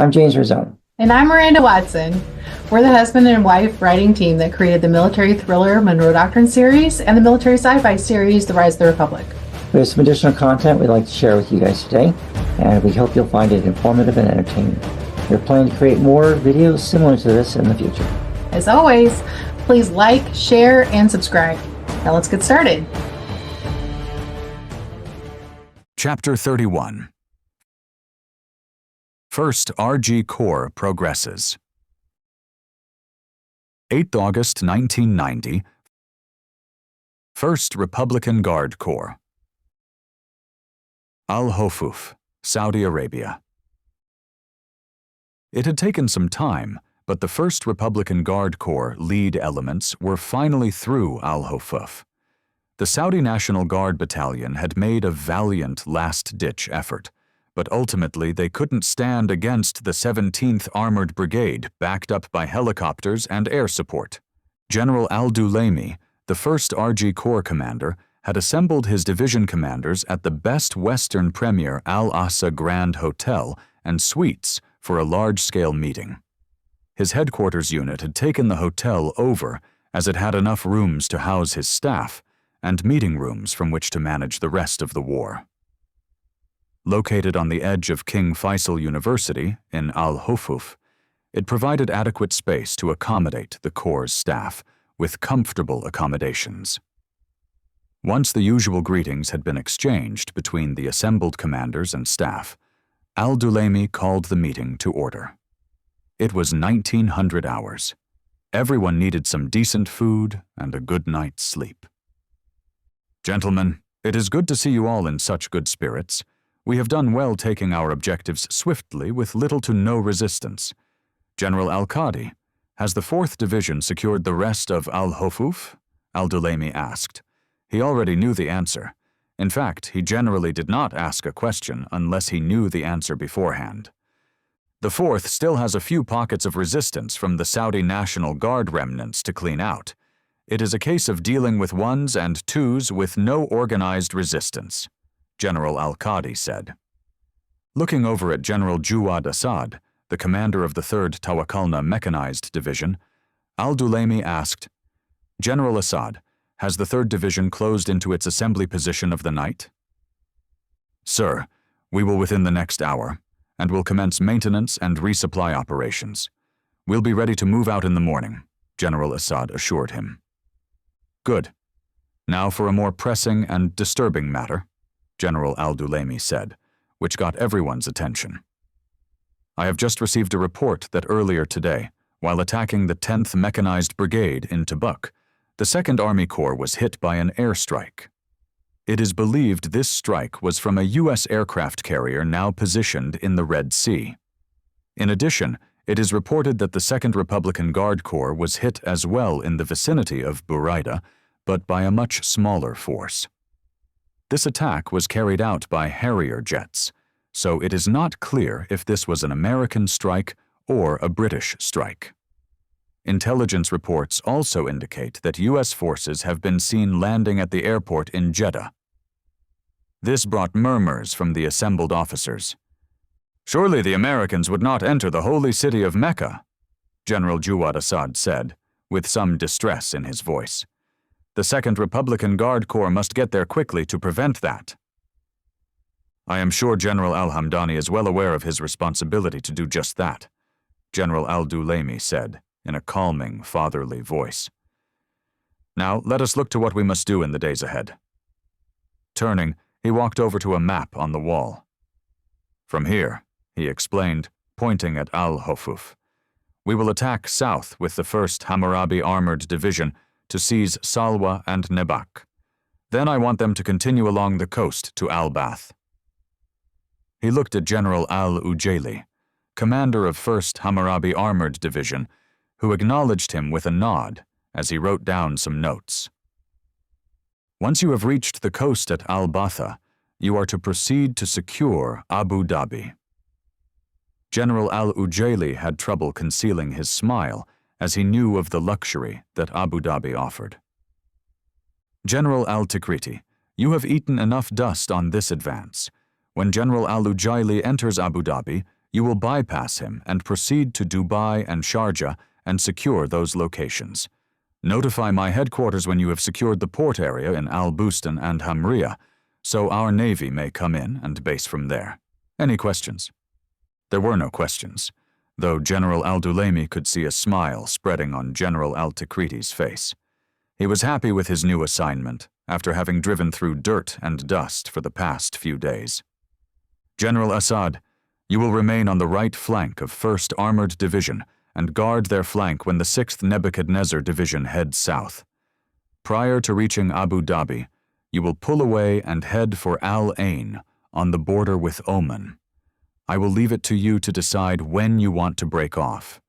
I'm James Rosone. And I'm Miranda Watson. We're the husband and wife writing team that created the military thriller Monroe Doctrine series and the military sci-fi series The Rise of the Republic. We have some additional content we'd like to share with you guys today, and we hope you'll find it informative and entertaining. We're planning to create more videos similar to this in the future. As always, please like, share, and subscribe. Now let's get started. Chapter 31. First RG Corps progresses. 8th August 1990. 1st Republican Guard Corps. Al-Hofuf, Saudi Arabia. It had taken some time, but the 1st Republican Guard Corps lead elements were finally through Al-Hofuf. The Saudi National Guard Battalion had made a valiant last-ditch effort, but ultimately they couldn't stand against the 17th Armored Brigade backed up by helicopters and air support. General al-Dulaymi, the 1st RG Corps commander, had assembled his division commanders at the Best Western Premier Al-Ahsa Grand Hotel and Suites for a large-scale meeting. His headquarters unit had taken the hotel over as it had enough rooms to house his staff and meeting rooms from which to manage the rest of the war. Located on the edge of King Faisal University in Al-Hofuf, it provided adequate space to accommodate the Corps' staff with comfortable accommodations. Once the usual greetings had been exchanged between the assembled commanders and staff, al-Dulaymi called the meeting to order. It was 1900 hours. Everyone needed some decent food and a good night's sleep. Gentlemen, it is good to see you all in such good spirits. We have done well taking our objectives swiftly with little to no resistance. General Al-Qadi, has the 4th Division secured the rest of Al-Hofuf? Al-Dulaymi asked. He already knew the answer. In fact, he generally did not ask a question unless he knew the answer beforehand. The 4th still has a few pockets of resistance from the Saudi National Guard remnants to clean out. It is a case of dealing with 1s and 2s with no organized resistance, General Al-Qadi said. Looking over at General Juwad Assad, the commander of the 3rd Tawakkalna Mechanized Division, al-Dulaymi asked, General Assad, has the 3rd Division closed into its assembly position of the night? Sir, we will within the next hour, and will commence maintenance and resupply operations. We'll be ready to move out in the morning, General Assad assured him. Good. Now for a more pressing and disturbing matter, General al-Dulaymi said, which got everyone's attention. I have just received a report that earlier today, while attacking the 10th Mechanized Brigade in Tabuk, the 2nd Army Corps was hit by an airstrike. It is believed this strike was from a U.S. aircraft carrier now positioned in the Red Sea. In addition, it is reported that the 2nd Republican Guard Corps was hit as well in the vicinity of Buraida, but by a much smaller force. This attack was carried out by Harrier jets, so it is not clear if this was an American strike or a British strike. Intelligence reports also indicate that U.S. forces have been seen landing at the airport in Jeddah. This brought murmurs from the assembled officers. Surely the Americans would not enter the holy city of Mecca, General Juwad Assad said, with some distress in his voice. The 2nd Republican Guard Corps must get there quickly to prevent that. I am sure General al-Hamdani is well aware of his responsibility to do just that, General al-Dulaymi said, in a calming, fatherly voice. Now, let us look to what we must do in the days ahead. Turning, he walked over to a map on the wall. From here, he explained, pointing at Al-Hofuf, we will attack south with the 1st Hammurabi Armored Division to seize Salwa and Nebak. Then I want them to continue along the coast to Al-Bath. He looked at General al-Ujaili, commander of 1st Hammurabi Armored Division, who acknowledged him with a nod as he wrote down some notes. Once you have reached the coast at Al-Batha, you are to proceed to secure Abu Dhabi. General al-Ujaili had trouble concealing his smile as he knew of the luxury that Abu Dhabi offered. General al-Tikriti, you have eaten enough dust on this advance. When General al-Ujaili enters Abu Dhabi, you will bypass him and proceed to Dubai and Sharjah and secure those locations. Notify my headquarters when you have secured the port area in Al-Bustan and Hamriya, so our Navy may come in and base from there. Any questions?" There were no questions, though General al-Dulaymi could see a smile spreading on General al-Tikriti's face. He was happy with his new assignment, after having driven through dirt and dust for the past few days. "General Assad, you will remain on the right flank of 1st Armored Division and guard their flank when the 6th Nebuchadnezzar Division heads south. Prior to reaching Abu Dhabi, you will pull away and head for Al Ain on the border with Oman. I will leave it to you to decide when you want to break off.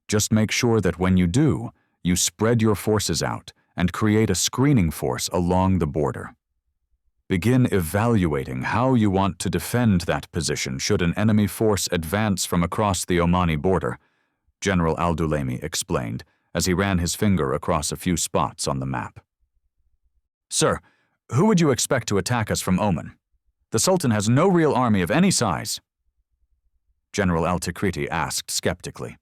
Just make sure that when you do, you spread your forces out and create a screening force along the border. Begin evaluating how you want to defend that position should an enemy force advance from across the Omani border," General al-Dulaymi explained as he ran his finger across a few spots on the map. "Sir, who would you expect to attack us from Oman? The Sultan has no real army of any size," General al-Tikriti asked skeptically.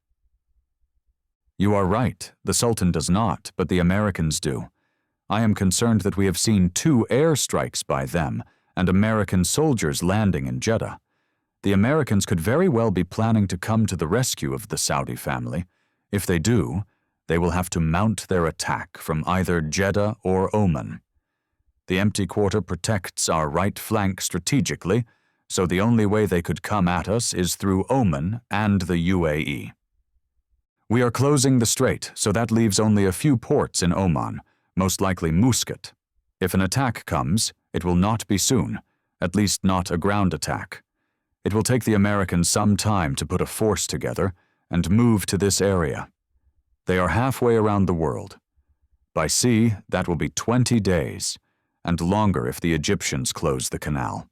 "You are right, the Sultan does not, but the Americans do. I am concerned that we have seen 2 airstrikes by them and American soldiers landing in Jeddah. The Americans could very well be planning to come to the rescue of the Saudi family. If they do, they will have to mount their attack from either Jeddah or Oman. The empty quarter protects our right flank strategically, so the only way they could come at us is through Oman and the UAE. We are closing the strait, so that leaves only a few ports in Oman, most likely Muscat. If an attack comes, it will not be soon, at least not a ground attack. It will take the Americans some time to put a force together and move to this area. They are halfway around the world. By sea, that will be 20 days, and longer if the Egyptians close the canal.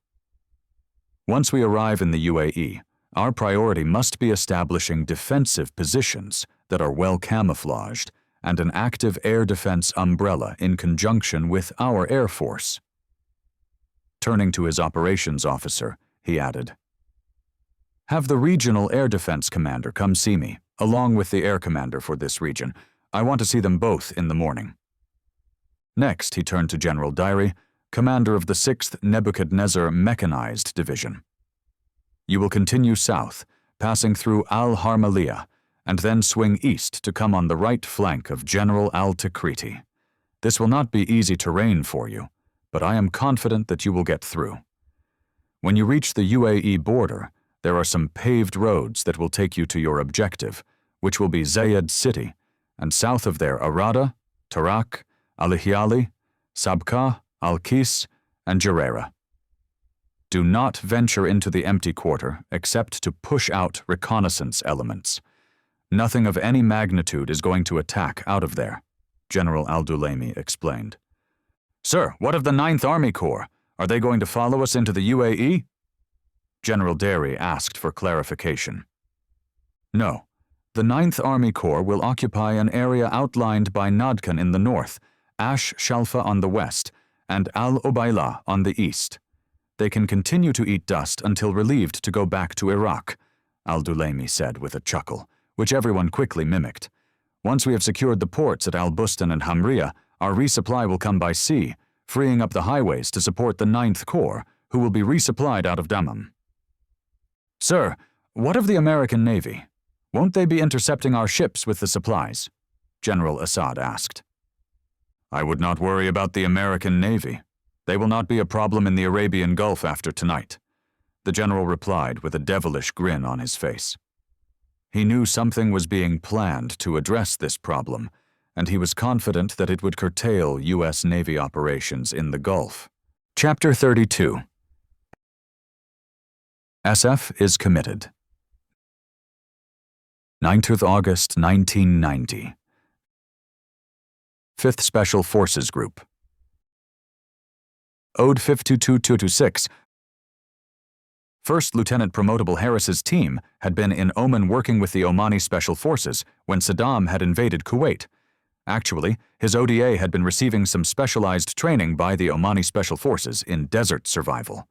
Once we arrive in the UAE, our priority must be establishing defensive positions that are well camouflaged and an active air defense umbrella in conjunction with our Air Force." Turning to his operations officer, he added, "Have the regional air defense commander come see me, along with the air commander for this region. I want to see them both in the morning." Next, he turned to General Dairi, commander of the 6th Nebuchadnezzar Mechanized Division. "You will continue south, passing through Al-Harmaliyah, and then swing east to come on the right flank of General al-Tikriti. This will not be easy terrain for you, but I am confident that you will get through. When you reach the UAE border, there are some paved roads that will take you to your objective, which will be Zayed City, and south of there Arada, Tarak, Al-Hiali, Sabqa, Al-Kis, and Jarera. Do not venture into the empty quarter except to push out reconnaissance elements. Nothing of any magnitude is going to attack out of there," General al-Dulaymi explained. "Sir, what of the 9th Army Corps? Are they going to follow us into the UAE?" General Dairi asked for clarification. "No. The 9th Army Corps will occupy an area outlined by Nadkan in the north, Ash Shalfa on the west, and Al-Ubayla on the east. They can continue to eat dust until relieved to go back to Iraq," al-Dulaymi said with a chuckle, which everyone quickly mimicked. "Once we have secured the ports at Al-Bustan and Hamriya, our resupply will come by sea, freeing up the highways to support the 9th Corps, who will be resupplied out of Dammam." "Sir, what of the American Navy? Won't they be intercepting our ships with the supplies?" General Assad asked. "I would not worry about the American Navy. They will not be a problem in the Arabian Gulf after tonight," the general replied with a devilish grin on his face. He knew something was being planned to address this problem, and he was confident that it would curtail U.S. Navy operations in the Gulf. Chapter 32. SF is committed. 9th August 1990. 5th Special Forces Group. Ode 52226. First Lieutenant Promotable Harris's team had been in Oman working with the Omani Special Forces when Saddam had invaded Kuwait. Actually, his ODA had been receiving some specialized training by the Omani Special Forces in desert survival.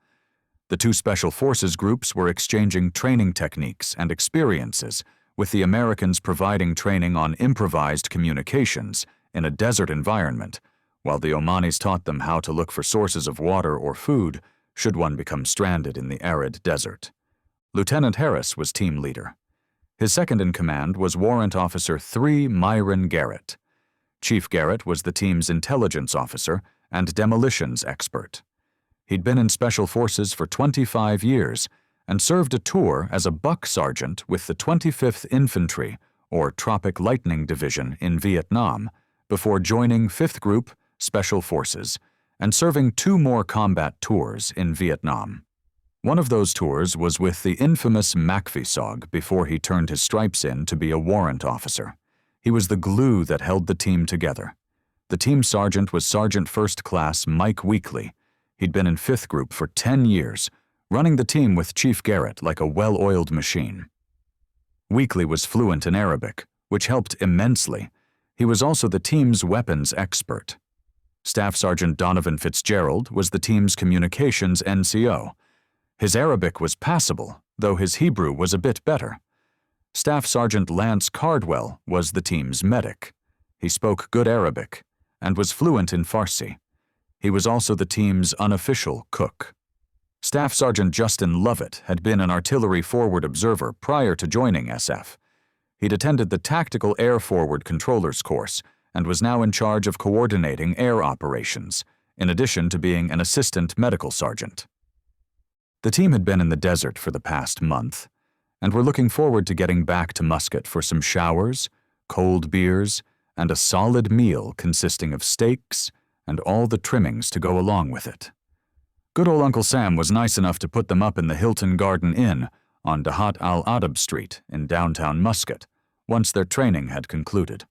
The two special forces groups were exchanging training techniques and experiences, with the Americans providing training on improvised communications in a desert environment, while the Omanis taught them how to look for sources of water or food should one become stranded in the arid desert. Lieutenant Harris was team leader. His second-in-command was Warrant Officer 3 Myron Garrett. Chief Garrett was the team's intelligence officer and demolitions expert. He'd been in Special Forces for 25 years and served a tour as a buck sergeant with the 25th Infantry, or Tropic Lightning Division, in Vietnam, before joining 5th Group, Special Forces, and serving 2 more combat tours in Vietnam. One of those tours was with the infamous Macvisog before he turned his stripes in to be a warrant officer. He was the glue that held the team together. The team sergeant was Sergeant First Class Mike Weekly. He'd been in 5th Group for 10 years, running the team with Chief Garrett like a well-oiled machine. Weekly was fluent in Arabic, which helped immensely. He was also the team's weapons expert. Staff Sergeant Donovan Fitzgerald was the team's communications NCO. His Arabic was passable, though his Hebrew was a bit better. Staff Sergeant Lance Cardwell was the team's medic. He spoke good Arabic and was fluent in Farsi. He was also the team's unofficial cook. Staff Sergeant Justin Lovett had been an artillery forward observer prior to joining SF. He'd attended the Tactical Air Forward Controllers course and was now in charge of coordinating air operations, in addition to being an assistant medical sergeant. The team had been in the desert for the past month, and were looking forward to getting back to Muscat for some showers, cold beers, and a solid meal consisting of steaks and all the trimmings to go along with it. Good old Uncle Sam was nice enough to put them up in the Hilton Garden Inn on Dahat al-Adab Street in downtown Muscat once their training had concluded.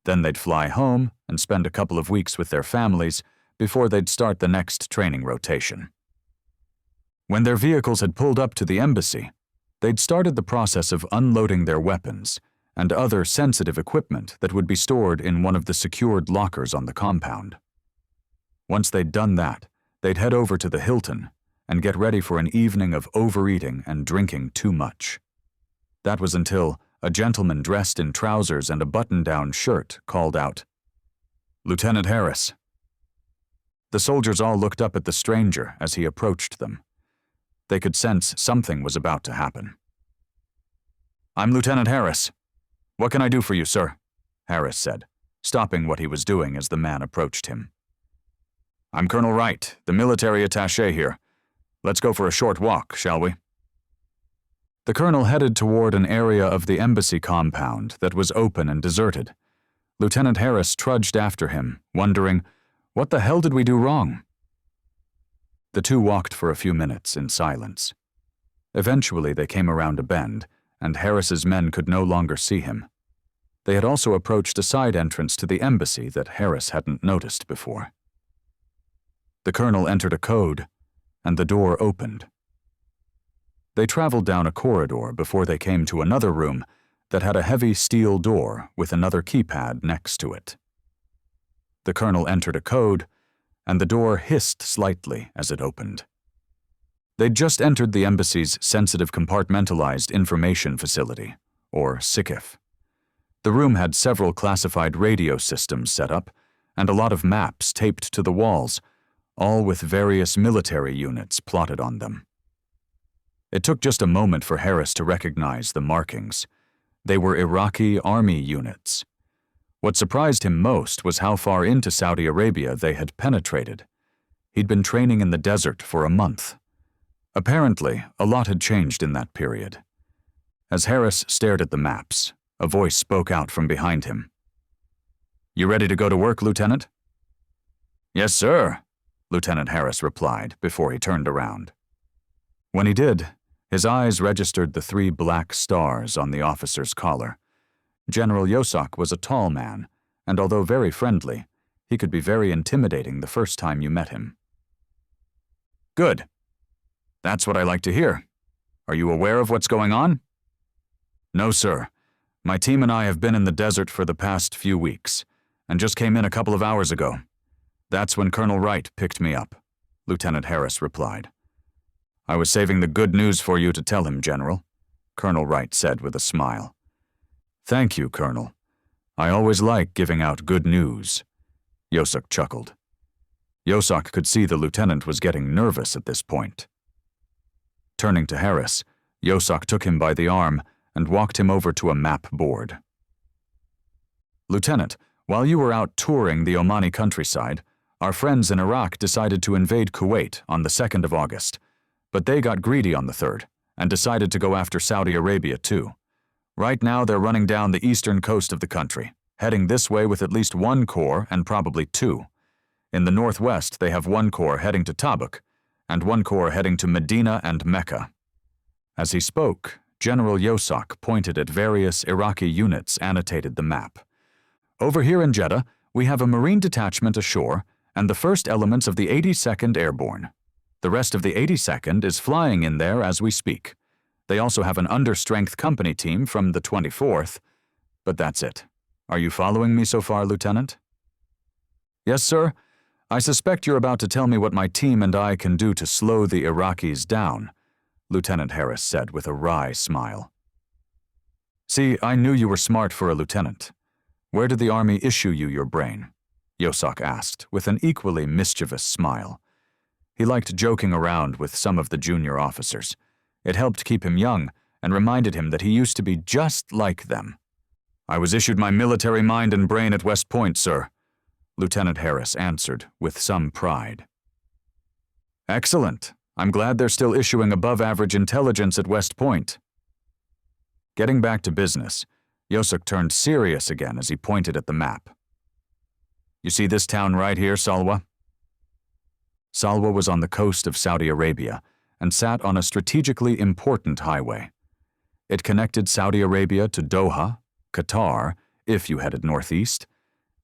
Then they'd fly home and spend a couple of weeks with their families before they'd start the next training rotation. When their vehicles had pulled up to the embassy, they'd started the process of unloading their weapons and other sensitive equipment that would be stored in one of the secured lockers on the compound. Once they'd done that, they'd head over to the Hilton and get ready for an evening of overeating and drinking too much. That was until a gentleman dressed in trousers and a button-down shirt called out, "Lieutenant Harris." The soldiers all looked up at the stranger as he approached them. They could sense something was about to happen. "I'm Lieutenant Harris. What can I do for you, sir?" Harris said, stopping what he was doing as the man approached him. "I'm Colonel Wright, the military attaché here. Let's go for a short walk, shall we?" The colonel headed toward an area of the embassy compound that was open and deserted. Lieutenant Harris trudged after him, wondering, what the hell did we do wrong? The two walked for a few minutes in silence. Eventually they came around a bend, and Harris's men could no longer see him. They had also approached a side entrance to the embassy that Harris hadn't noticed before. The colonel entered a code, and the door opened. They traveled down a corridor before they came to another room that had a heavy steel door with another keypad next to it. The colonel entered a code, and the door hissed slightly as it opened. They'd just entered the embassy's Sensitive Compartmentalized Information Facility, or SICIF. The room had several classified radio systems set up, and a lot of maps taped to the walls, all with various military units plotted on them. It took just a moment for Harris to recognize the markings. They were Iraqi army units. What surprised him most was how far into Saudi Arabia they had penetrated. He'd been training in the desert for a month. Apparently, a lot had changed in that period. As Harris stared at the maps, a voice spoke out from behind him. "You ready to go to work, Lieutenant?" "Yes, sir," Lieutenant Harris replied before he turned around. When he did, his eyes registered the 3 black stars on the officer's collar. General Yosak was a tall man, and although very friendly, he could be very intimidating the first time you met him. "Good. That's what I like to hear. Are you aware of what's going on?" "No, sir. My team and I have been in the desert for the past few weeks, and just came in a couple of hours ago. That's when Colonel Wright picked me up," Lieutenant Harris replied. I was saving the good news for you to tell him, General, Colonel Wright said with a smile. Thank you, Colonel. I always like giving out good news. Yosok chuckled. Yosok could see the lieutenant was getting nervous at this point. Turning to Harris, Yosok took him by the arm and walked him over to a map board. Lieutenant, while you were out touring the Omani countryside, our friends in Iraq decided to invade Kuwait on the 2nd of August, but they got greedy on the 3rd and decided to go after Saudi Arabia too. Right now they're running down the eastern coast of the country, heading this way with at least 1 corps and probably 2. In the northwest they have 1 corps heading to Tabuk and 1 corps heading to Medina and Mecca. As he spoke, General Yosok pointed at various Iraqi units annotated the map. Over here in Jeddah, we have a Marine detachment ashore and the first elements of the 82nd Airborne. The rest of the 82nd is flying in there as we speak. They also have an understrength company team from the 24th, but that's it. Are you following me so far, Lieutenant? Yes, sir. I suspect you're about to tell me what my team and I can do to slow the Iraqis down, Lieutenant Harris said with a wry smile. See, I knew you were smart for a lieutenant. Where did the Army issue you your brain? Yosok asked, with an equally mischievous smile. He liked joking around with some of the junior officers. It helped keep him young and reminded him that he used to be just like them. I was issued my military mind and brain at West Point, sir, Lieutenant Harris answered with some pride. Excellent. I'm glad they're still issuing above-average intelligence at West Point. Getting back to business, Yosok turned serious again as he pointed at the map. You see this town right here, Salwa? Salwa was on the coast of Saudi Arabia and sat on a strategically important highway. It connected Saudi Arabia to Doha, Qatar, if you headed northeast,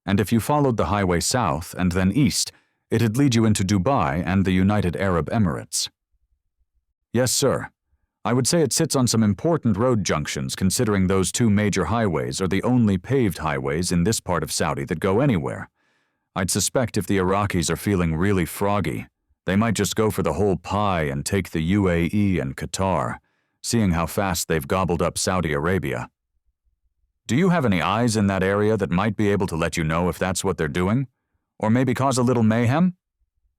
and if you followed the highway south and then east, it'd lead you into Dubai and the United Arab Emirates. Yes, sir. I would say it sits on some important road junctions considering those 2 major highways are the only paved highways in this part of Saudi that go anywhere. I'd suspect if the Iraqis are feeling really froggy, they might just go for the whole pie and take the UAE and Qatar, seeing how fast they've gobbled up Saudi Arabia. Do you have any eyes in that area that might be able to let you know if that's what they're doing? Or maybe cause a little mayhem?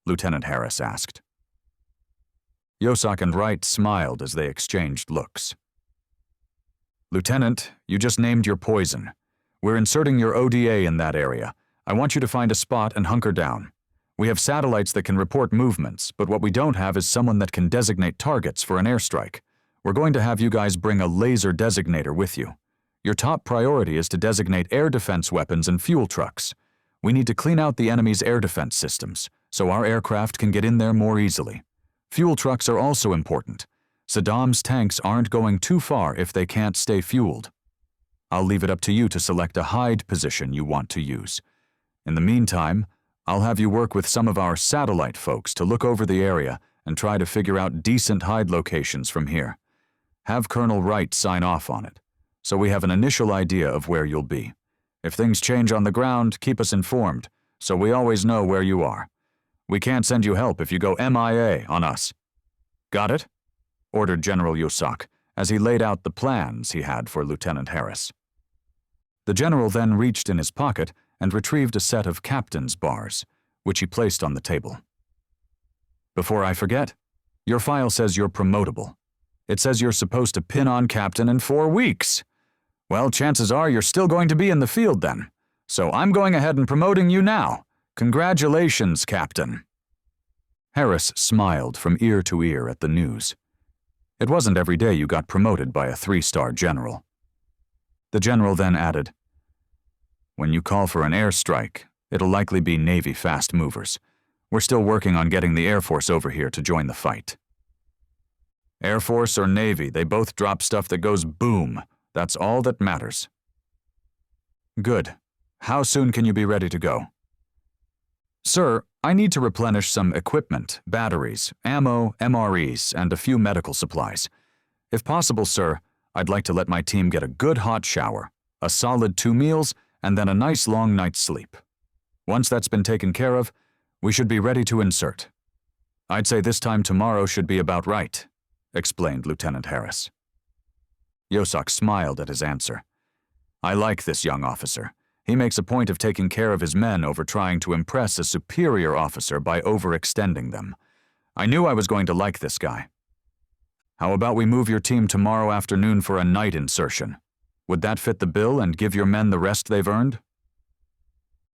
Lieutenant Harris asked. Yosok and Wright smiled as they exchanged looks. Lieutenant, you just named your poison. We're inserting your ODA in that area. I want you to find a spot and hunker down. We have satellites that can report movements, but what we don't have is someone that can designate targets for an airstrike. We're going to have you guys bring a laser designator with you. Your top priority is to designate air defense weapons and fuel trucks. We need to clean out the enemy's air defense systems, so our aircraft can get in there more easily. Fuel trucks are also important. Saddam's tanks aren't going too far if they can't stay fueled. I'll leave it up to you to select a hide position you want to use. In the meantime, I'll have you work with some of our satellite folks to look over the area and try to figure out decent hide locations from here. Have Colonel Wright sign off on it, so we have an initial idea of where you'll be. If things change on the ground, keep us informed, so we always know where you are. We can't send you help if you go MIA on us. Got it? Ordered General Yosok as he laid out the plans he had for Lieutenant Harris. The general then reached in his pocket and retrieved a set of captain's bars, which he placed on the table. Before I forget, your file says you're promotable. It says you're supposed to pin on captain in 4 weeks. Well, chances are you're still going to be in the field then, so I'm going ahead and promoting you now. Congratulations, Captain. Harris smiled from ear to ear at the news. It wasn't every day you got promoted by a 3-star general. The general then added, when you call for an airstrike, it'll likely be Navy fast movers. We're still working on getting the Air Force over here to join the fight. Air Force or Navy, they both drop stuff that goes boom. That's all that matters. Good. How soon can you be ready to go? Sir, I need to replenish some equipment, batteries, ammo, MREs, and a few medical supplies. If possible, sir, I'd like to let my team get a good hot shower, a solid 2 meals, and then a nice long night's sleep. Once that's been taken care of, we should be ready to insert. I'd say this time tomorrow should be about right, explained Lieutenant Harris. Yosak smiled at his answer. I like this young officer. He makes a point of taking care of his men over trying to impress a superior officer by overextending them. I knew I was going to like this guy. How about we move your team tomorrow afternoon for a night insertion? Would that fit the bill and give your men the rest they've earned?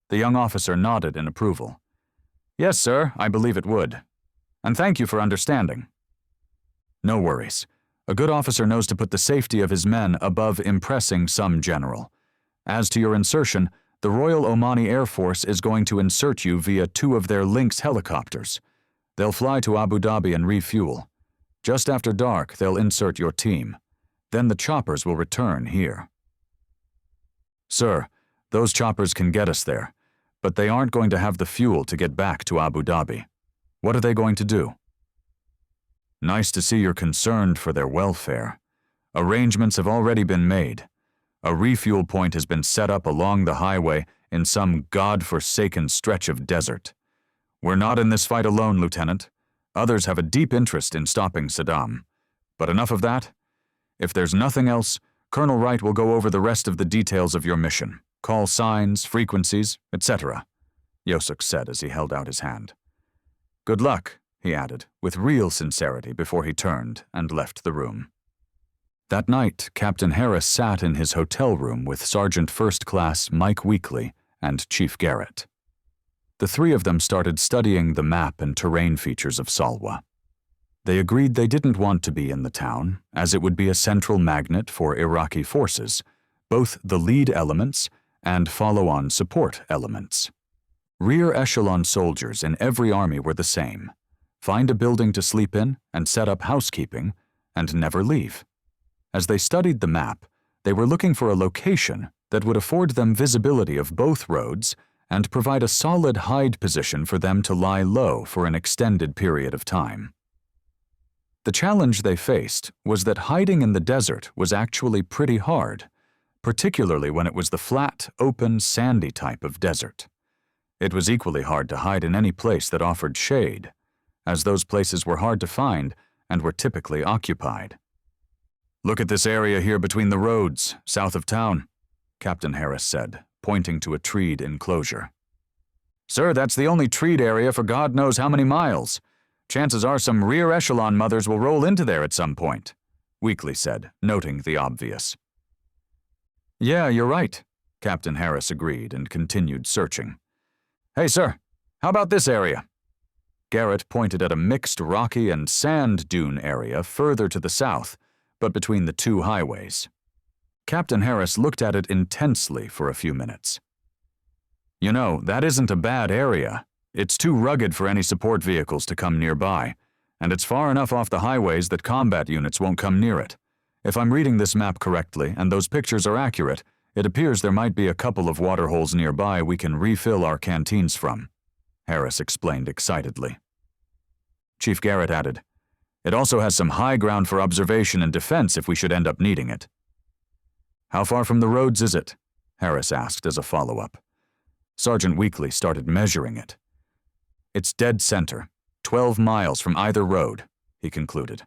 The young officer nodded in approval. Yes, sir, I believe it would. And thank you for understanding. No worries. A good officer knows to put the safety of his men above impressing some general. As to your insertion, the Royal Omani Air Force is going to insert you via 2 of their Lynx helicopters. They'll fly to Abu Dhabi and refuel. Just after dark, they'll insert your team. Then the choppers will return here. Sir, those choppers can get us there, but they aren't going to have the fuel to get back to Abu Dhabi. What are they going to do? Nice to see you're concerned for their welfare. Arrangements have already been made. A refuel point has been set up along the highway in some god-forsaken stretch of desert. We're not in this fight alone, Lieutenant. Others have a deep interest in stopping Saddam. But enough of that. If there's nothing else, Colonel Wright will go over the rest of the details of your mission. Call signs, frequencies, etc., Yosak said as he held out his hand. Good luck, he added, with real sincerity before he turned and left the room. That night, Captain Harris sat in his hotel room with Sergeant First Class Mike Weekly and Chief Garrett. The 3 of them started studying the map and terrain features of Salwa. They agreed they didn't want to be in the town, as it would be a central magnet for Iraqi forces, both the lead elements and follow-on support elements. Rear echelon soldiers in every army were the same. Find a building to sleep in and set up housekeeping, and never leave. As they studied the map, they were looking for a location that would afford them visibility of both roads and provide a solid hide position for them to lie low for an extended period of time. The challenge they faced was that hiding in the desert was actually pretty hard, particularly when it was the flat, open, sandy type of desert. It was equally hard to hide in any place that offered shade, as those places were hard to find and were typically occupied. Look at this area here between the roads, south of town, Captain Harris said, pointing to a treed enclosure. Sir, that's the only treed area for God knows how many miles. Chances are some rear echelon mothers will roll into there at some point, Weekly said, noting the obvious. Yeah, you're right, Captain Harris agreed and continued searching. Hey, sir, how about this area? Garrett pointed at a mixed rocky and sand dune area further to the south, but between the 2 highways. Captain Harris looked at it intensely for a few minutes. You know, that isn't a bad area. It's too rugged for any support vehicles to come nearby, and it's far enough off the highways that combat units won't come near it. If I'm reading this map correctly and those pictures are accurate, it appears there might be a couple of water holes nearby we can refill our canteens from, Harris explained excitedly. Chief Garrett added, It also has some high ground for observation and defense if we should end up needing it. How far from the roads is it? Harris asked as a follow-up. Sergeant Weekly started measuring it. It's dead center, 12 miles from either road, he concluded.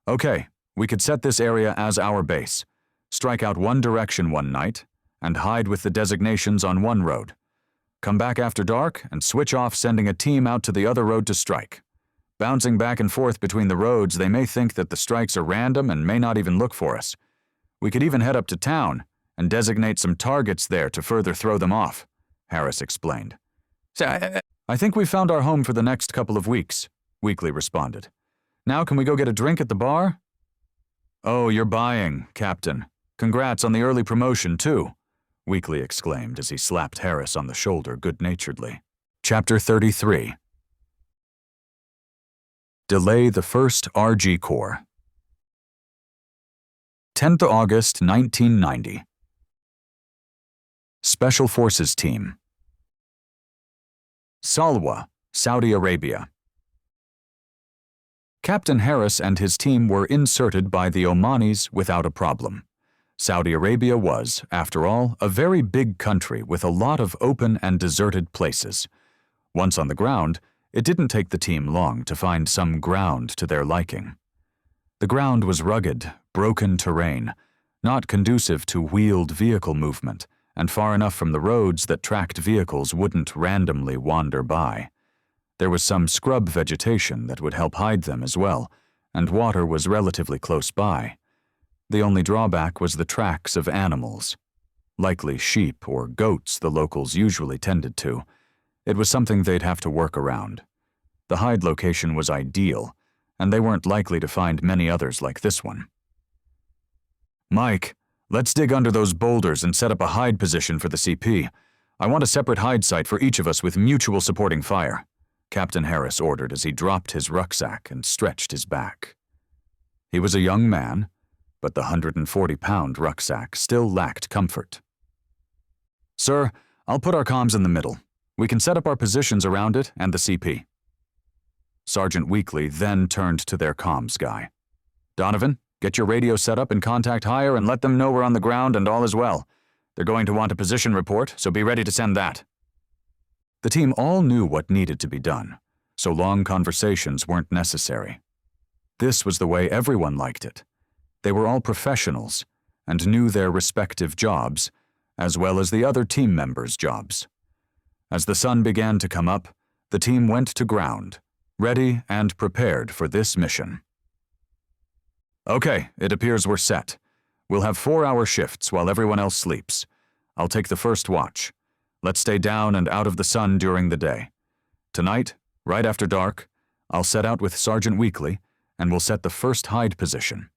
Okay, we could set this area as our base, strike out one direction one night, and hide with the designations on one road. Come back after dark and switch off sending a team out to the other road to strike. Bouncing back and forth between the roads, they may think that the strikes are random and may not even look for us. We could even head up to town and designate some targets there to further throw them off, Harris explained. I think we've found our home for the next couple of weeks, Weekly responded. Now can we go get a drink at the bar? Oh, you're buying, Captain. Congrats on the early promotion, too, Weekly exclaimed as he slapped Harris on the shoulder good-naturedly. Chapter 33. Delay the 1st RG Corps. 10th August 1990. Special Forces Team. Salwa, Saudi Arabia. Captain Harris and his team were inserted by the Omanis without a problem. Saudi Arabia was, after all, a very big country with a lot of open and deserted places. Once on the ground, It didn't take the team long to find some ground to their liking. The ground was rugged, broken terrain, not conducive to wheeled vehicle movement, and far enough from the roads that tracked vehicles wouldn't randomly wander by. There was some scrub vegetation that would help hide them as well, and water was relatively close by. The only drawback was the tracks of animals. Likely sheep or goats the locals usually tended to. It was something they'd have to work around. The hide location was ideal, and they weren't likely to find many others like this one. "Mike, let's dig under those boulders and set up a hide position for the CP. I want a separate hide site for each of us with mutual supporting fire," Captain Harris ordered as he dropped his rucksack and stretched his back. He was a young man, but the 140-pound rucksack still lacked comfort. "Sir, I'll put our comms in the middle. We can set up our positions around it and the CP." Sergeant Weekly then turned to their comms guy. "Donovan, get your radio set up and contact higher and let them know we're on the ground and all is well. They're going to want a position report, so be ready to send that." The team all knew what needed to be done, so long conversations weren't necessary. This was the way everyone liked it. They were all professionals and knew their respective jobs, as well as the other team members' jobs. As the sun began to come up, the team went to ground, ready and prepared for this mission. "Okay, it appears we're set. We'll have 4-hour shifts while everyone else sleeps. I'll take the first watch. Let's stay down and out of the sun during the day. Tonight, right after dark, I'll set out with Sergeant Weekly and we'll set the first hide position.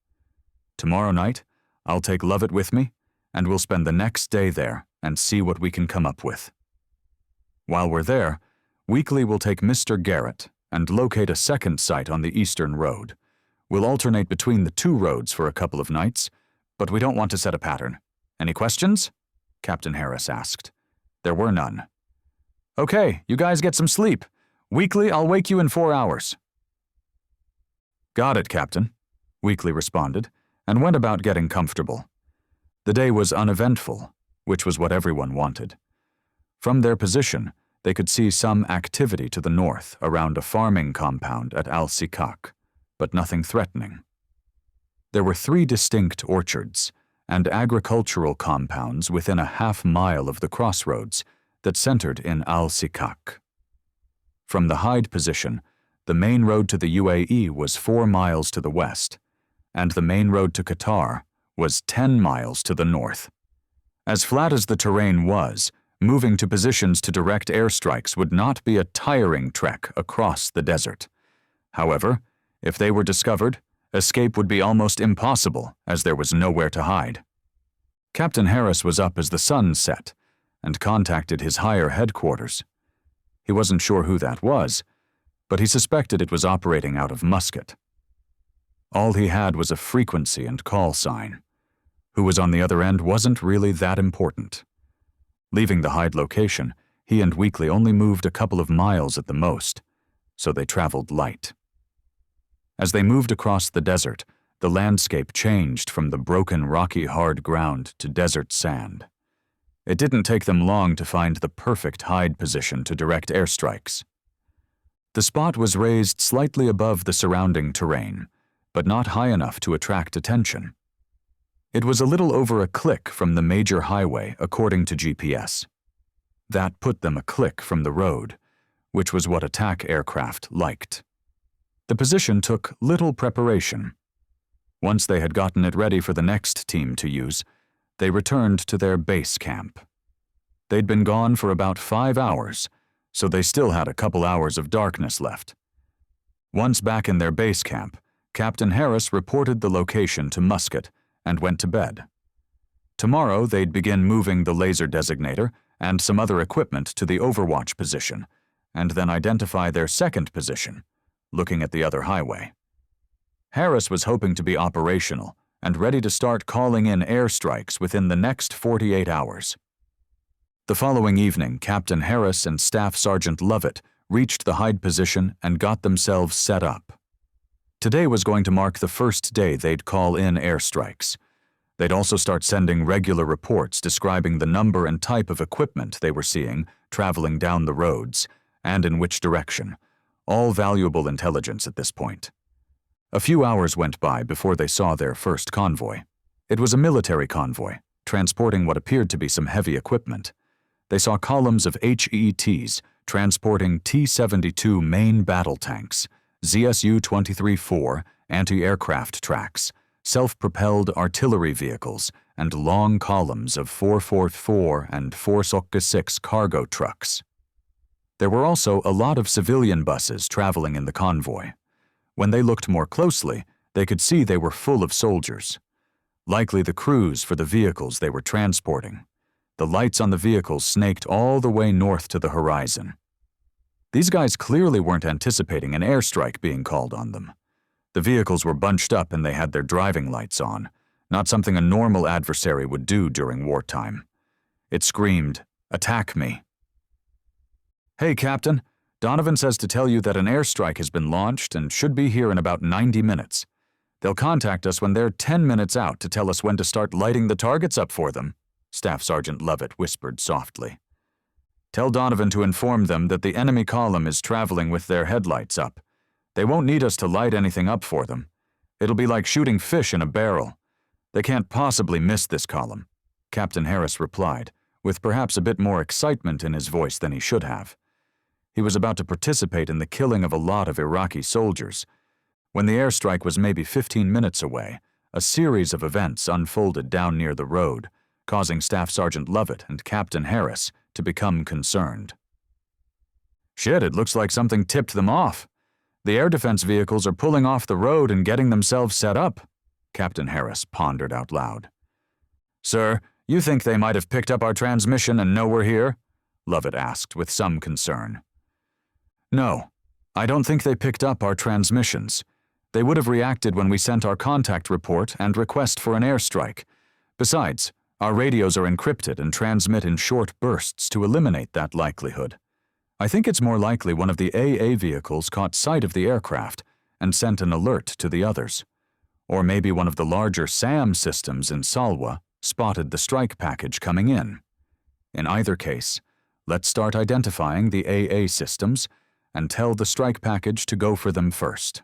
Tomorrow night, I'll take Lovett with me and we'll spend the next day there and see what we can come up with. While we're there, Weekly will take Mr. Garrett and locate a second site on the Eastern Road. We'll alternate between the two roads for a couple of nights, but we don't want to set a pattern. Any questions?" Captain Harris asked. There were none. "Okay, you guys get some sleep. Weekly, I'll wake you in 4 hours." "Got it, Captain," Weekly responded, and went about getting comfortable. The day was uneventful, which was what everyone wanted. From their position, they could see some activity to the north around a farming compound at Al-Sikak, but nothing threatening. There were 3 distinct orchards and agricultural compounds within a half-mile of the crossroads that centered in Al-Sikak. From the hide position, the main road to the UAE was 4 miles to the west, and the main road to Qatar was 10 miles to the north. As flat as the terrain was, moving to positions to direct airstrikes would not be a tiring trek across the desert. However, if they were discovered, escape would be almost impossible as there was nowhere to hide. Captain Harris was up as the sun set and contacted his higher headquarters. He wasn't sure who that was, but he suspected it was operating out of Muscat. All he had was a frequency and call sign. Who was on the other end wasn't really that important. Leaving the hide location, he and Weekly only moved a couple of miles at the most, so they traveled light. As they moved across the desert, the landscape changed from the broken, rocky, hard ground to desert sand. It didn't take them long to find the perfect hide position to direct airstrikes. The spot was raised slightly above the surrounding terrain, but not high enough to attract attention. It was a little over a click from the major highway, according to GPS. That put them a click from the road, which was what attack aircraft liked. The position took little preparation. Once they had gotten it ready for the next team to use, they returned to their base camp. They'd been gone for about 5 hours, so they still had a couple hours of darkness left. Once back in their base camp, Captain Harris reported the location to Muscat and went to bed. Tomorrow they'd begin moving the laser designator and some other equipment to the overwatch position, and then identify their second position, looking at the other highway. Harris was hoping to be operational and ready to start calling in airstrikes within the next 48 hours. The following evening, Captain Harris and Staff Sergeant Lovett reached the hide position and got themselves set up. Today was going to mark the first day they'd call in airstrikes. They'd also start sending regular reports describing the number and type of equipment they were seeing traveling down the roads and in which direction, all valuable intelligence at this point. A few hours went by before they saw their first convoy. It was a military convoy, transporting what appeared to be some heavy equipment. They saw columns of HETs transporting T-72 main battle tanks, ZSU-23-4 anti-aircraft tracks, self-propelled artillery vehicles, and long columns of 444 and 4-6 cargo trucks. There were also a lot of civilian buses traveling in the convoy. When they looked more closely, they could see they were full of soldiers, likely the crews for the vehicles they were transporting. The lights on the vehicles snaked all the way north to the horizon. These guys clearly weren't anticipating an airstrike being called on them. The vehicles were bunched up and they had their driving lights on, not something a normal adversary would do during wartime. It screamed, "Attack me." "Hey, Captain, Donovan says to tell you that an airstrike has been launched and should be here in about 90 minutes. They'll contact us when they're 10 minutes out to tell us when to start lighting the targets up for them," Staff Sergeant Lovett whispered softly. "Tell Donovan to inform them that the enemy column is traveling with their headlights up. They won't need us to light anything up for them. It'll be like shooting fish in a barrel. They can't possibly miss this column," Captain Harris replied, with perhaps a bit more excitement in his voice than he should have. He was about to participate in the killing of a lot of Iraqi soldiers. When the airstrike was maybe 15 minutes away, a series of events unfolded down near the road, causing Staff Sergeant Lovett and Captain Harris to become concerned. "Shit, it looks like something tipped them off. The air defense vehicles are pulling off the road and getting themselves set up," Captain Harris pondered out loud. "Sir, you think they might have picked up our transmission and know we're here?" Lovett asked with some concern. "No, I don't think they picked up our transmissions. They would have reacted when we sent our contact report and request for an airstrike. Besides, our radios are encrypted and transmit in short bursts to eliminate that likelihood. I think it's more likely one of the AA vehicles caught sight of the aircraft and sent an alert to the others. Or maybe one of the larger SAM systems in Salwa spotted the strike package coming in. In either case, let's start identifying the AA systems and tell the strike package to go for them first."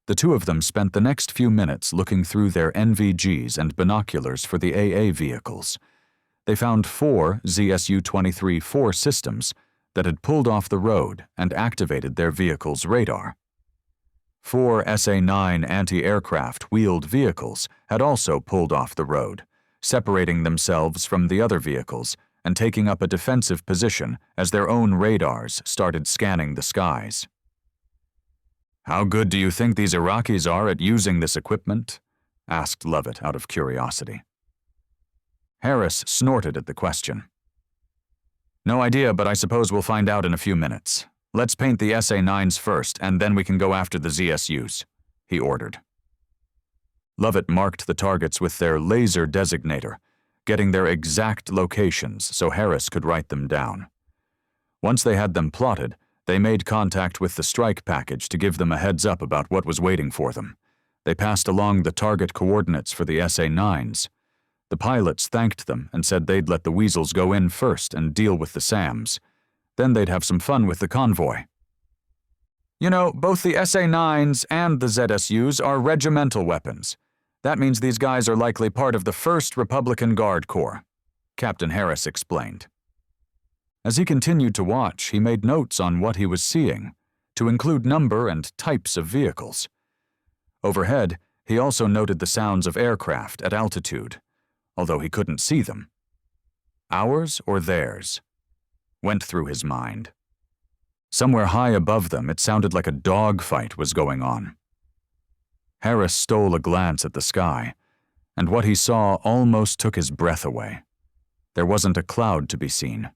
The two of them spent the next few minutes looking through their NVGs and binoculars for the AA vehicles. They found 4 ZSU-23-4 systems that had pulled off the road and activated their vehicle's radar. 4 SA-9 anti-aircraft wheeled vehicles had also pulled off the road, separating themselves from the other vehicles and taking up a defensive position as their own radars started scanning the skies. "How good do you think these Iraqis are at using this equipment?" asked Lovett out of curiosity. Harris snorted at the question. "No idea, but I suppose we'll find out in a few minutes. Let's paint the SA-9s first, and then we can go after the ZSUs," he ordered. Lovett marked the targets with their laser designator, getting their exact locations so Harris could write them down. Once they had them plotted, they made contact with the strike package to give them a heads up about what was waiting for them. They passed along the target coordinates for the SA-9s. The pilots thanked them and said they'd let the Weasels go in first and deal with the SAMs. Then they'd have some fun with the convoy. "You know, both the SA-9s and the ZSUs are regimental weapons. That means these guys are likely part of the 1st Republican Guard Corps," Captain Harris explained. As he continued to watch, he made notes on what he was seeing, to include number and types of vehicles. Overhead, he also noted the sounds of aircraft at altitude, although he couldn't see them. Ours or theirs? Went through his mind. Somewhere high above them, it sounded like a dogfight was going on. Harris stole a glance at the sky, and what he saw almost took his breath away. There wasn't a cloud to be seen.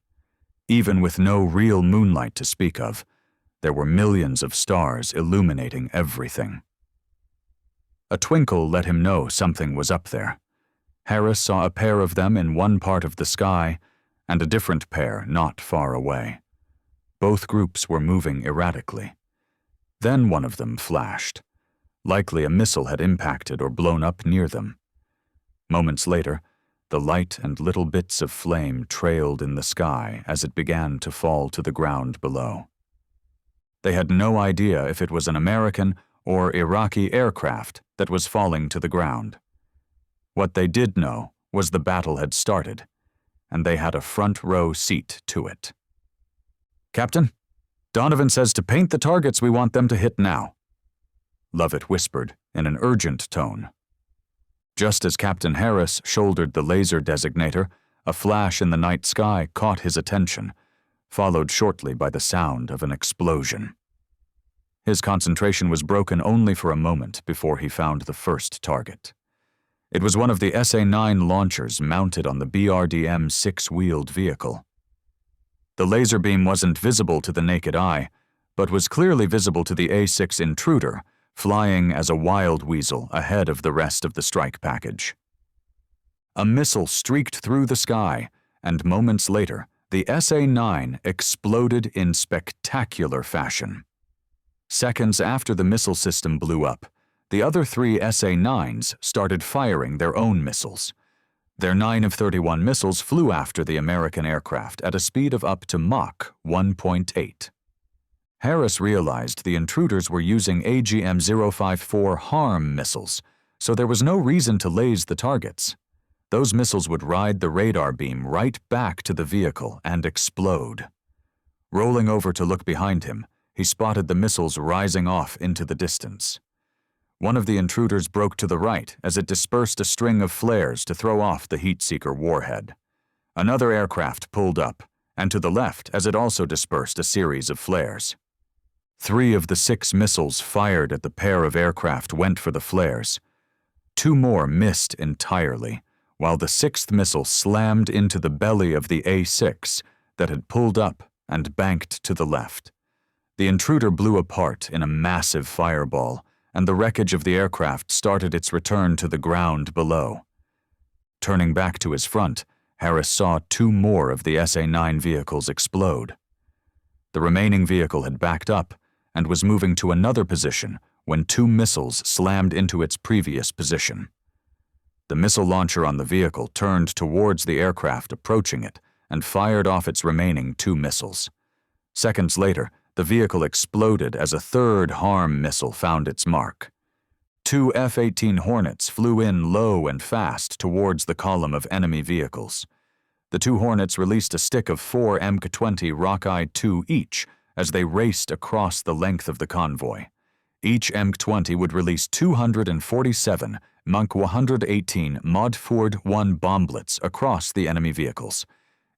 Even with no real moonlight to speak of, there were millions of stars illuminating everything. A twinkle let him know something was up there. Harris saw a pair of them in one part of the sky and a different pair not far away. Both groups were moving erratically. Then one of them flashed. Likely a missile had impacted or blown up near them. Moments later, the light and little bits of flame trailed in the sky as it began to fall to the ground below. They had no idea if it was an American or Iraqi aircraft that was falling to the ground. What they did know was the battle had started, and they had a front-row seat to it. "Captain, Donovan says to paint the targets we want them to hit now," Lovett whispered in an urgent tone. Just as Captain Harris shouldered the laser designator, a flash in the night sky caught his attention, followed shortly by the sound of an explosion. His concentration was broken only for a moment before he found the first target. It was one of the SA-9 launchers mounted on the BRDM six-wheeled vehicle. The laser beam wasn't visible to the naked eye, but was clearly visible to the A-6 intruder, flying as a wild weasel ahead of the rest of the strike package. A missile streaked through the sky, and moments later, the SA-9 exploded in spectacular fashion. Seconds after the missile system blew up, the other three SA-9s started firing their own missiles. Their 9 of 31 missiles flew after the American aircraft at a speed of up to Mach 1.8. Harris realized the intruders were using AGM-054 HARM missiles, so there was no reason to laze the targets. Those missiles would ride the radar beam right back to the vehicle and explode. Rolling over to look behind him, he spotted the missiles rising off into the distance. One of the intruders broke to the right as it dispersed a string of flares to throw off the heat-seeker warhead. Another aircraft pulled up, and to the left as it also dispersed a series of flares. 3 of the 6 missiles fired at the pair of aircraft went for the flares. 2 more missed entirely, while the 6th missile slammed into the belly of the A-6 that had pulled up and banked to the left. The intruder blew apart in a massive fireball, and the wreckage of the aircraft started its return to the ground below. Turning back to his front, Harris saw 2 more of the SA-9 vehicles explode. The remaining vehicle had backed up and was moving to another position when 2 missiles slammed into its previous position. The missile launcher on the vehicle turned towards the aircraft approaching it and fired off its remaining 2 missiles. Seconds later, the vehicle exploded as a third HARM missile found its mark. 2 F-18 Hornets flew in low and fast towards the column of enemy vehicles. The 2 Hornets released a stick of 4 MK-20 Rockeye-2 each as they raced across the length of the convoy. Each MK-20 would release 247 Mach 118 Modford-1 bomblets across the enemy vehicles.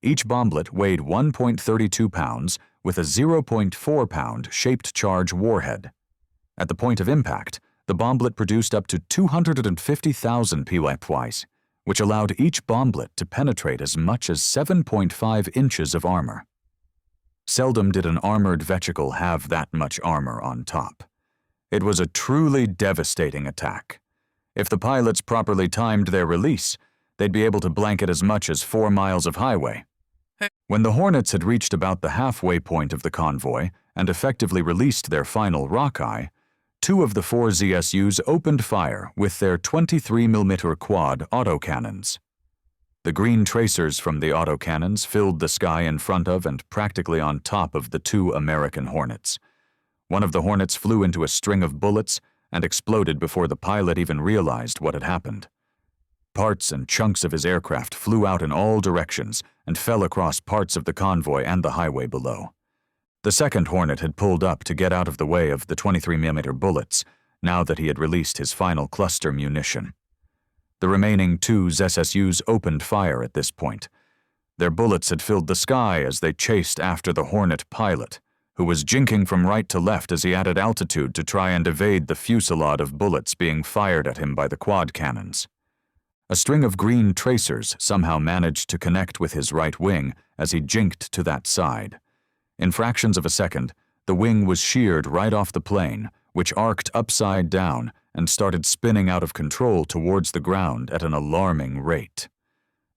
Each bomblet weighed 1.32 pounds with a 0.4 pound shaped charge warhead. At the point of impact, the bomblet produced up to 250,000 PYPYs, which allowed each bomblet to penetrate as much as 7.5 inches of armor. Seldom did an armored vehicle have that much armor on top. It was a truly devastating attack. If the pilots properly timed their release, they'd be able to blanket as much as 4 miles of highway. When the Hornets had reached about the halfway point of the convoy and effectively released their final Rockeye, 2 of the 4 ZSUs opened fire with their 23mm quad autocannons. The green tracers from the autocannons filled the sky in front of and practically on top of the 2 American Hornets. One of the Hornets flew into a string of bullets and exploded before the pilot even realized what had happened. Parts and chunks of his aircraft flew out in all directions and fell across parts of the convoy and the highway below. The second Hornet had pulled up to get out of the way of the 23mm bullets, now that he had released his final cluster munition. The remaining 2 ZSUs opened fire at this point. Their bullets had filled the sky as they chased after the Hornet pilot, who was jinking from right to left as he added altitude to try and evade the fusillade of bullets being fired at him by the quad cannons. A string of green tracers somehow managed to connect with his right wing as he jinked to that side. In fractions of a second, the wing was sheared right off the plane, which arced upside down and started spinning out of control towards the ground at an alarming rate.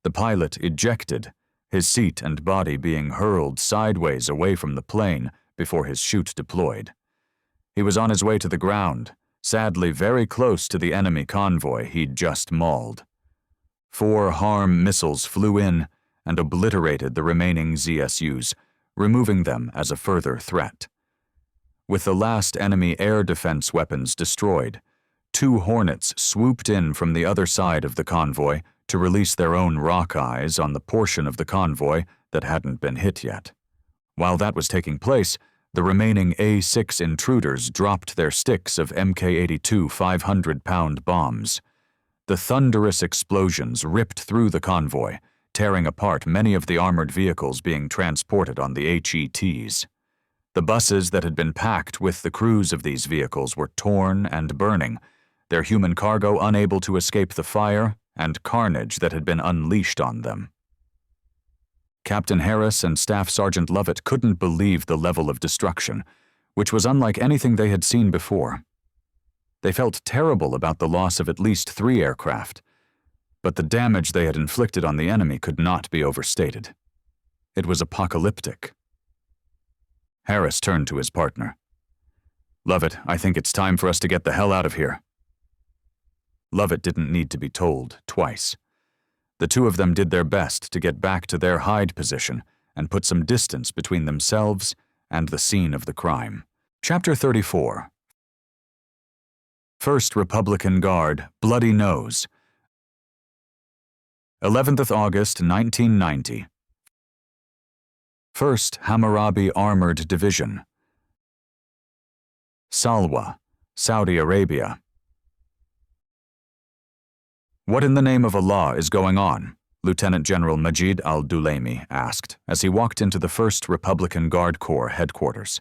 The pilot ejected, his seat and body being hurled sideways away from the plane before his chute deployed. He was on his way to the ground, sadly very close to the enemy convoy he'd just mauled. 4 HARM missiles flew in and obliterated the remaining ZSUs, removing them as a further threat. with the last enemy air defense weapons destroyed, 2 Hornets swooped in from the other side of the convoy to release their own rockeyes on the portion of the convoy that hadn't been hit yet. While that was taking place, the remaining A6 intruders dropped their sticks of Mk-82 500-pound bombs. The thunderous explosions ripped through the convoy, tearing apart many of the armored vehicles being transported on the HETs. The buses that had been packed with the crews of these vehicles were torn and burning, their human cargo unable to escape the fire and carnage that had been unleashed on them. Captain Harris and Staff Sergeant Lovett couldn't believe the level of destruction, which was unlike anything they had seen before. They felt terrible about the loss of at least 3 aircraft, but the damage they had inflicted on the enemy could not be overstated. It was apocalyptic. Harris turned to his partner. "Lovett, I think it's time for us to get the hell out of here." Lovett didn't need to be told twice. The two of them did their best to get back to their hide position and put some distance between themselves and the scene of the crime. Chapter 34. 1st Republican Guard, Bloody Nose. 11th of August, 1990. 1st Hammurabi Armored Division. Salwa, Saudi Arabia. "What in the name of Allah is going on?" Lieutenant General Majid al-Dulaymi asked as he walked into the 1st Republican Guard Corps headquarters.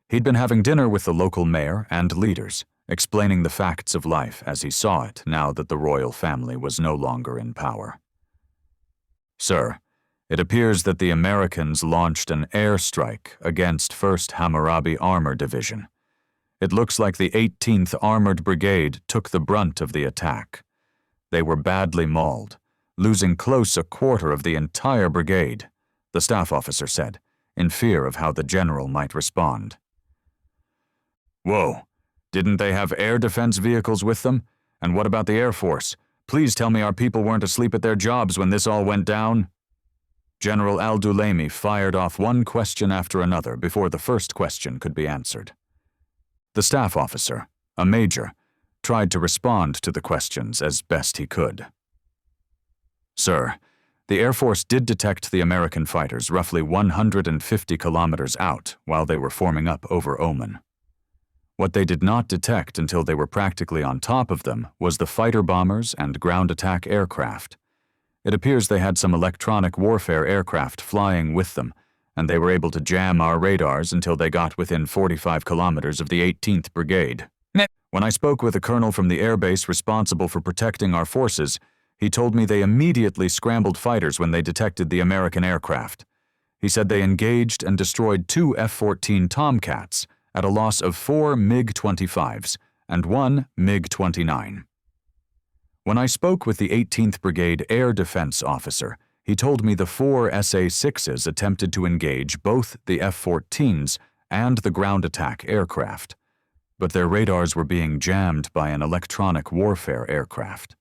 He'd been having dinner with the local mayor and leaders, explaining the facts of life as he saw it now that the royal family was no longer in power. "Sir, it appears that the Americans launched an airstrike against 1st Hammurabi Armor Division. It looks like the 18th Armored Brigade took the brunt of the attack. They were badly mauled, losing close a quarter of the entire brigade," the staff officer said, in fear of how the general might respond. "Whoa, didn't they have air defense vehicles with them? And what about the Air Force? Please tell me our people weren't asleep at their jobs when this all went down?" General al-Dulaymi fired off one question after another before the first question could be answered. The staff officer, a major, tried to respond to the questions as best he could. "Sir, the Air Force did detect the American fighters roughly 150 kilometers out while they were forming up over Oman. What they did not detect until they were practically on top of them was the fighter bombers and ground attack aircraft. It appears they had some electronic warfare aircraft flying with them, and they were able to jam our radars until they got within 45 kilometers of the 18th Brigade. When I spoke with a colonel from the airbase responsible for protecting our forces, he told me they immediately scrambled fighters when they detected the American aircraft. He said they engaged and destroyed 2 F-14 Tomcats at a loss of 4 MiG-25s and 1 MiG-29. When I spoke with the 18th Brigade Air Defense Officer, he told me the 4 SA-6s attempted to engage both the F-14s and the ground attack aircraft, but their radars were being jammed by an electronic warfare aircraft.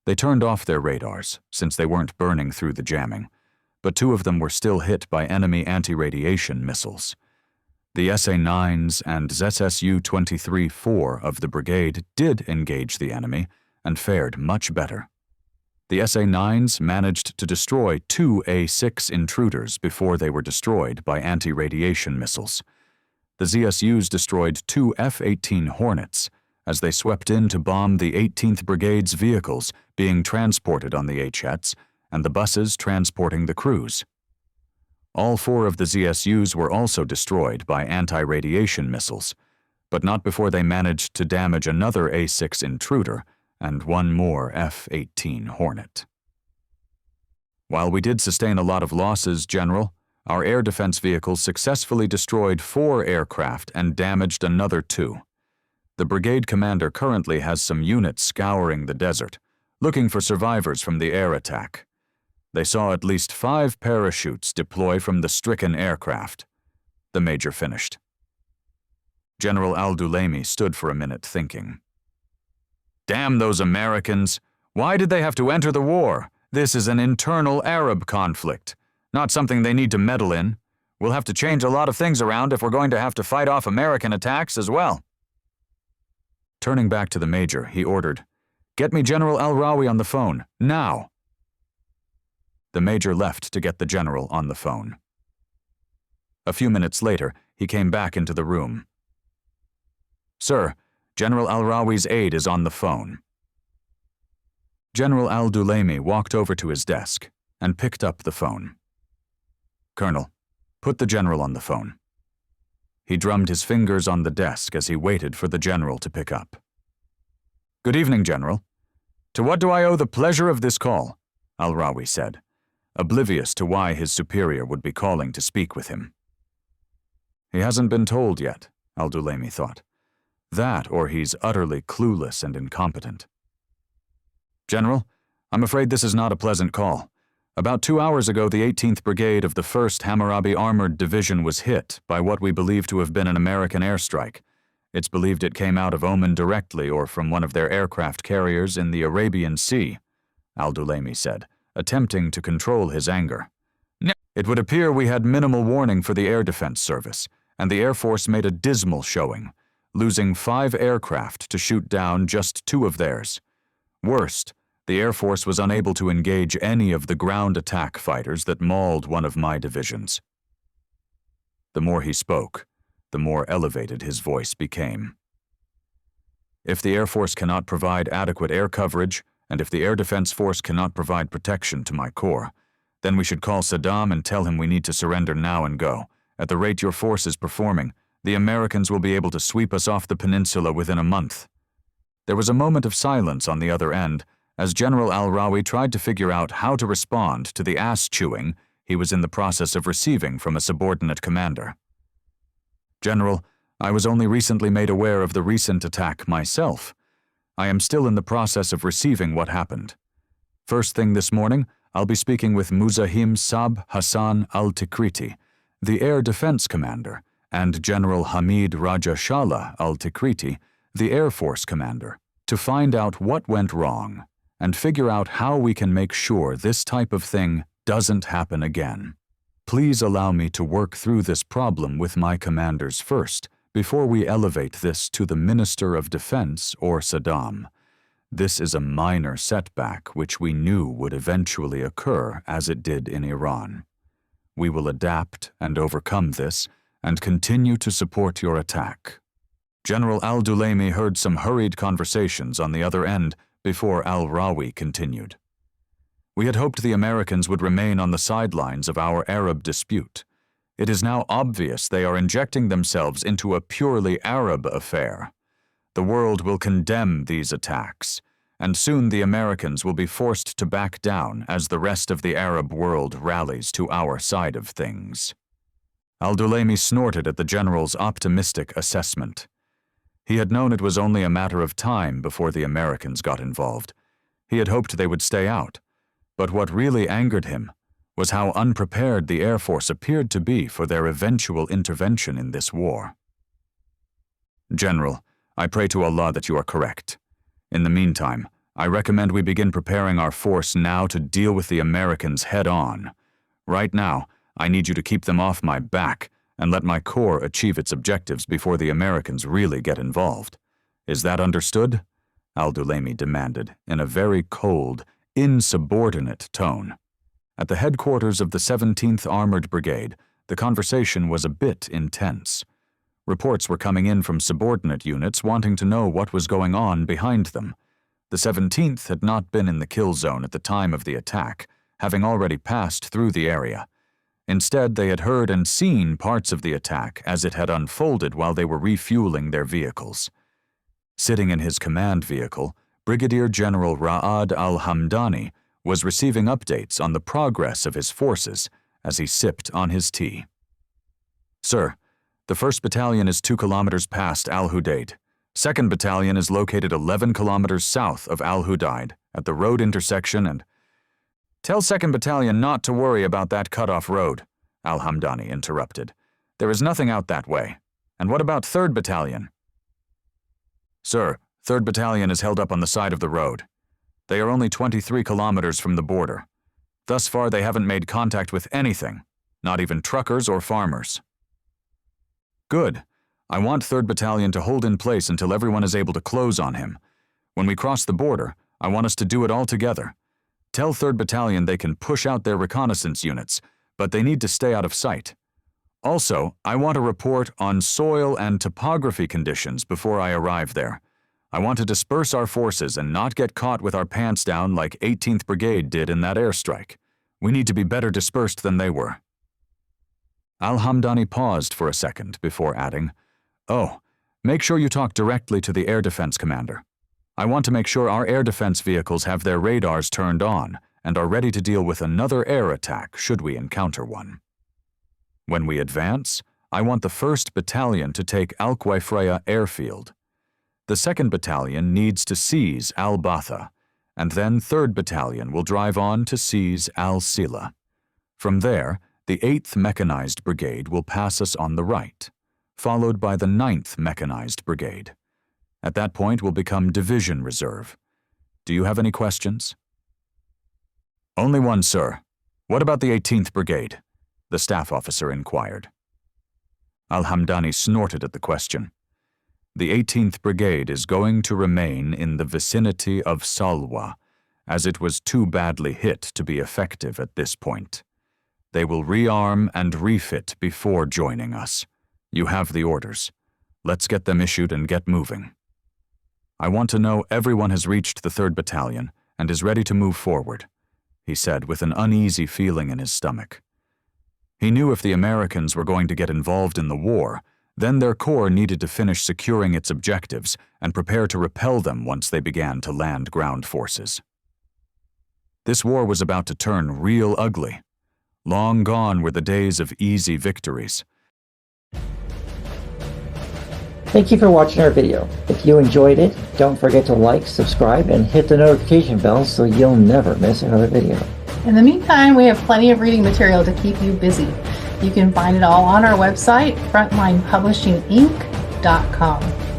They turned off their radars, since they weren't burning through the jamming, but 2 of them were still hit by enemy anti-radiation missiles. The SA-9s and ZSU-23-4 of the brigade did engage the enemy and fared much better. The SA-9s managed to destroy 2 A-6 intruders before they were destroyed by anti-radiation missiles. The ZSUs destroyed 2 F-18 Hornets as they swept in to bomb the 18th Brigade's vehicles being transported on the HETs and the buses transporting the crews. All 4 of the ZSUs were also destroyed by anti-radiation missiles, but not before they managed to damage another A-6 intruder and 1 more F-18 Hornet. While we did sustain a lot of losses, General, our air defense vehicles successfully destroyed 4 aircraft and damaged another 2. The brigade commander currently has some units scouring the desert, looking for survivors from the air attack. They saw at least 5 parachutes deploy from the stricken aircraft. The major finished. General al-Dulaymi stood for a minute thinking. "Damn those Americans! Why did they have to enter the war? This is an internal Arab conflict, not something they need to meddle in. We'll have to change a lot of things around if we're going to have to fight off American attacks as well." Turning back to the major, he ordered, "Get me General Al-Rawi on the phone, now." The major left to get the general on the phone. A few minutes later, he came back into the room. "Sir, General Al-Rawi's aide is on the phone." General al-Dulaymi walked over to his desk and picked up the phone. "Colonel, put the general on the phone." He drummed his fingers on the desk as he waited for the general to pick up. "Good evening, General. To what do I owe the pleasure of this call?" Al-Rawi said, oblivious to why his superior would be calling to speak with him. He hasn't been told yet, al-Dulaymi thought. That or he's utterly clueless and incompetent. "General, I'm afraid this is not a pleasant call. About 2 hours ago, the 18th Brigade of the 1st Hammurabi Armored Division was hit by what we believe to have been an American airstrike. It's believed it came out of Oman directly or from one of their aircraft carriers in the Arabian Sea," al-Dulaymi said, attempting to control his anger. "It would appear we had minimal warning for the Air Defense Service, and the Air Force made a dismal showing, losing 5 aircraft to shoot down just 2 of theirs. Worst, the Air Force was unable to engage any of the ground attack fighters that mauled one of my divisions." The more he spoke, the more elevated his voice became. "If the Air Force cannot provide adequate air coverage, and if the Air Defense Force cannot provide protection to my corps, then we should call Saddam and tell him we need to surrender now and go. At the rate your force is performing, the Americans will be able to sweep us off the peninsula within a month." There was a moment of silence on the other end, as General Al-Rawi tried to figure out how to respond to the ass-chewing he was in the process of receiving from a subordinate commander. "General, I was only recently made aware of the recent attack myself. I am still in the process of receiving what happened. First thing this morning, I'll be speaking with Muzahim Sab Hassan al-Tikriti, the Air Defense Commander, and General Hamid Raja Shala al-Tikriti, the Air Force Commander, to find out what went wrong and figure out how we can make sure this type of thing doesn't happen again. Please allow me to work through this problem with my commanders first, before we elevate this to the Minister of Defense or Saddam. This is a minor setback which we knew would eventually occur as it did in Iran. We will adapt and overcome this and continue to support your attack." General al-Dulaymi heard some hurried conversations on the other end before Al-Rawi continued. "We had hoped the Americans would remain on the sidelines of our Arab dispute. It is now obvious they are injecting themselves into a purely Arab affair. The world will condemn these attacks, and soon the Americans will be forced to back down as the rest of the Arab world rallies to our side of things." Al-Dulaymi snorted at the general's optimistic assessment. He had known it was only a matter of time before the Americans got involved. He had hoped they would stay out. But what really angered him was how unprepared the Air Force appeared to be for their eventual intervention in this war. "General, I pray to Allah that you are correct. In the meantime, I recommend we begin preparing our force now to deal with the Americans head-on. Right now, I need you to keep them off my back and let my corps achieve its objectives before the Americans really get involved. Is that understood?" Al-Dulaymi demanded in a very cold, insubordinate tone. At the headquarters of the 17th Armored Brigade, the conversation was a bit intense. Reports were coming in from subordinate units wanting to know what was going on behind them. The 17th had not been in the kill zone at the time of the attack, having already passed through the area. Instead, they had heard and seen parts of the attack as it had unfolded while they were refueling their vehicles. Sitting in his command vehicle, Brigadier General Ra'ad al-Hamdani was receiving updates on the progress of his forces as he sipped on his tea. "Sir, the 1st Battalion is 2 kilometers past Al-Hudayd. 2nd Battalion is located 11 kilometers south of Al-Hudayd at the road intersection and—" "Tell 2nd Battalion not to worry about that cut-off road," al-Hamdani interrupted. "There is nothing out that way. And what about 3rd Battalion?" "Sir, 3rd Battalion is held up on the side of the road. They are only 23 kilometers from the border. Thus far, they haven't made contact with anything. not even truckers or farmers. Good. I want 3rd Battalion to hold in place until everyone is able to close on him. When we cross the border, I want us to do it all together. Tell 3rd Battalion they can push out their reconnaissance units, but they need to stay out of sight. Also, I want a report on soil and topography conditions before I arrive there. I want to disperse our forces and not get caught with our pants down like 18th Brigade did in that airstrike. We need to be better dispersed than they were. Al-Hamdani paused for a second before adding, "Oh, make sure you talk directly to the Air Defense Commander. I want to make sure our air defense vehicles have their radars turned on and are ready to deal with another air attack should we encounter one. When we advance, I want the 1st Battalion to take Al-Quaifraya Airfield. The 2nd Battalion needs to seize Al-Batha, and then 3rd Battalion will drive on to seize Al-Sila. From there, the 8th Mechanized Brigade will pass us on the right, followed by the 9th Mechanized Brigade. At that point, we'll become Division Reserve. Do you have any questions?" "Only one, sir. What about the 18th Brigade?" the staff officer inquired. Al-Hamdani snorted at the question. "The 18th Brigade is going to remain in the vicinity of Salwa, as it was too badly hit to be effective at this point. They will rearm and refit before joining us. You have the orders. Let's get them issued and get moving. I want to know everyone has reached the 3rd Battalion and is ready to move forward," he said with an uneasy feeling in his stomach. He knew if the Americans were going to get involved in the war, then their corps needed to finish securing its objectives and prepare to repel them once they began to land ground forces. This war was about to turn real ugly. Long gone were the days of easy victories. Thank you for watching our video. If you enjoyed it, don't forget to like, subscribe, and hit the notification bell so you'll never miss another video. In the meantime, we have plenty of reading material to keep you busy. You can find it all on our website, frontlinepublishinginc.com.